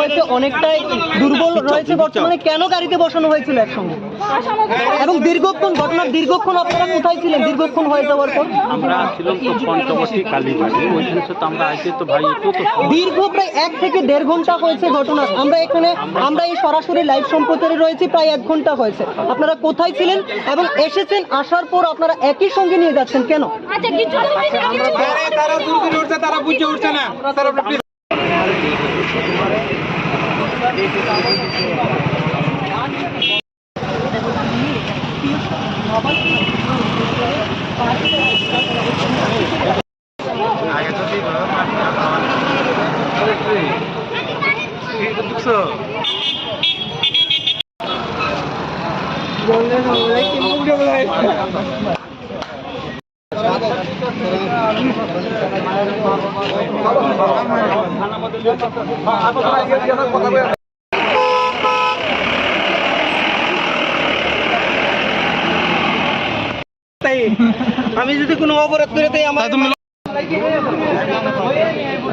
হয়েছে, অনেকটাই দুর্বল রয়েছে বর্তমানে, কেন গাড়িতে বসানো হয়েছিল একসঙ্গে? এবং দীর্ঘক্ষণ আপনারা কোথায় ছিলেন দীর্ঘক্ষণ হয়ে যাওয়ার পর? আমরা ছিলাম তো পঞ্চবটী কালীবাড়ি, ওইখানে তো আমরা আইতে তো ভাই একটু তো দীর্ঘ প্রায় 1 থেকে 1.5 ঘন্টা হয়েছে ঘটনা। আমরা এই সরাসরি লাইভ সম্প্রচারে রয়েছি, প্রায় 1 ঘন্টা হয়েছে। আপনারা কোথায় ছিলেন এবং এসেছেন, আসার পর আপনারা একই সঙ্গে নিয়ে যাচ্ছেন কেন? তারা দূরবীন উঠছে, তারা বুঝে উঠছে না। আমি যদি কোনো অপরাধ করে তাই আমার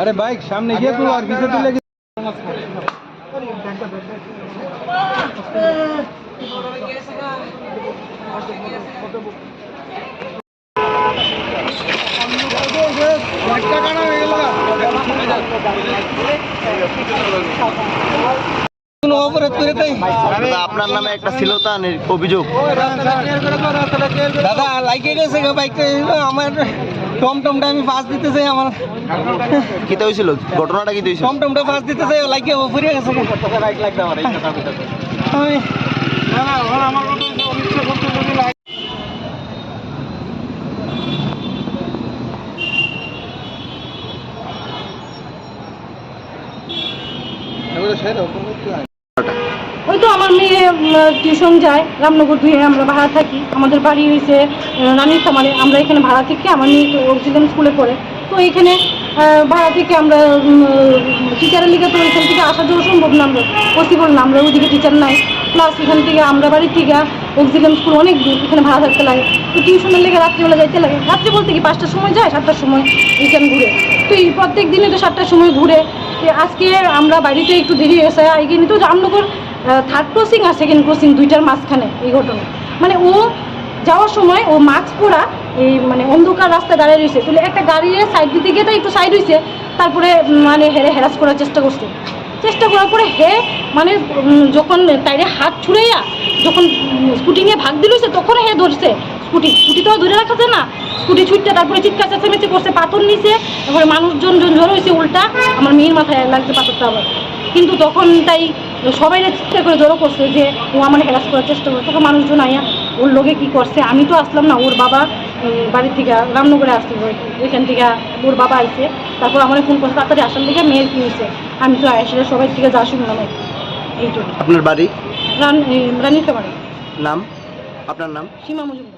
আরে বাইক সামনে গিয়ে তুই আর কিছু তুলে আপনার নামে একটা শ্লীলতাহানির অভিযোগ। দাদা লাইকে গেছে বাইকটা, আমার টমটমটা আমি পাস দিতে চাই, আমার কিতে হয়েছিল ঘটনাটা কি হয়েছিল? টমটমটা পাস দিতে চাই, লাইকে ফিরে গেছে। ওই তো আমার মেয়ে টিউশন যায় রামনগর 2-এ, আমরা ভাড়া থাকি। আমাদের বাড়ি হয়েছে রানীর খামারে, আমরা এখানে ভাড়া থেকে আমার মেয়ে অক্সিজেন স্কুলে পড়ে। তো এখানে ভাড়া থেকে আমরা টিচারের লিগে তো এখান থেকে আসা যাওয়া সম্ভব না, আমরা পসিবল না, আমরা ওইদিকে টিচার নাই। প্লাস এখান থেকে আমরা বাড়ির থেকে অক্সিজেন স্কুল অনেক দূর, এখানে ভাড়া থাকতে লাগে। তো টিউশনের লেগে রাত্রিবেলা যাইতে লাগে। রাত্রে বলতে কি 5টার সময় যায়, 7টার সময় রিটার্ন ঘুরে। তো এই প্রত্যেক দিনে তো 7টার সময় ঘুরে। আজকে আমরা বাড়িতে একটু দেরি হয়েছে এখানে তো রামনগর 3rd ক্রসিং আর 2nd ক্রসিং 2টার মাঝখানে এই ঘটনা। মানে ও যাওয়ার সময় ও মাস্ক পরা এই মানে অন্ধকার রাস্তায় দাঁড়িয়ে রয়েছে, তাহলে একটা গাড়ির সাইড দিতে গিয়ে তাই একটু সাইড হয়েছে, তারপরে মানে হেরাস করার চেষ্টা করার পরে মানে যখন তাইরে হাত ছুড়াইয়া যখন স্কুটি নিয়ে ভাগ দিলছে তখন ধরছে স্কুটি তো ধরে রাখা যায় না, স্কুটি ছুটতে তারপরে চিৎকার চেঁচামেচি করছে, পাথর নিছে, তারপরে মানুষজন জড়ো হয়েছে, উল্টা আমার মেয়ের মাথায় লাগছে পাথরটা আবার। কিন্তু তখন তাই সবাই চিৎকার করে জড়ো করছে যে ও আমার হেরাস করার চেষ্টা করছে। তখন মানুষজন আইয়া ওর লোকে কি করছে, আমি তো আসলাম না, ওর বাবা বাড়ির থেকে রামনগরে আসছিল, ওইখান থেকে ওর বাবা আইছে, তারপর আমার ফোন করছে তাড়াতাড়ি আসার দিকে মেয়ের কি হয়েছে। আমি তো আসলে সবাই থেকে যা শুনলাম এইটুকু। আপনার বাড়ি? রানীর খামারে। নাম? আপনার নাম? সীমা মজুমদার।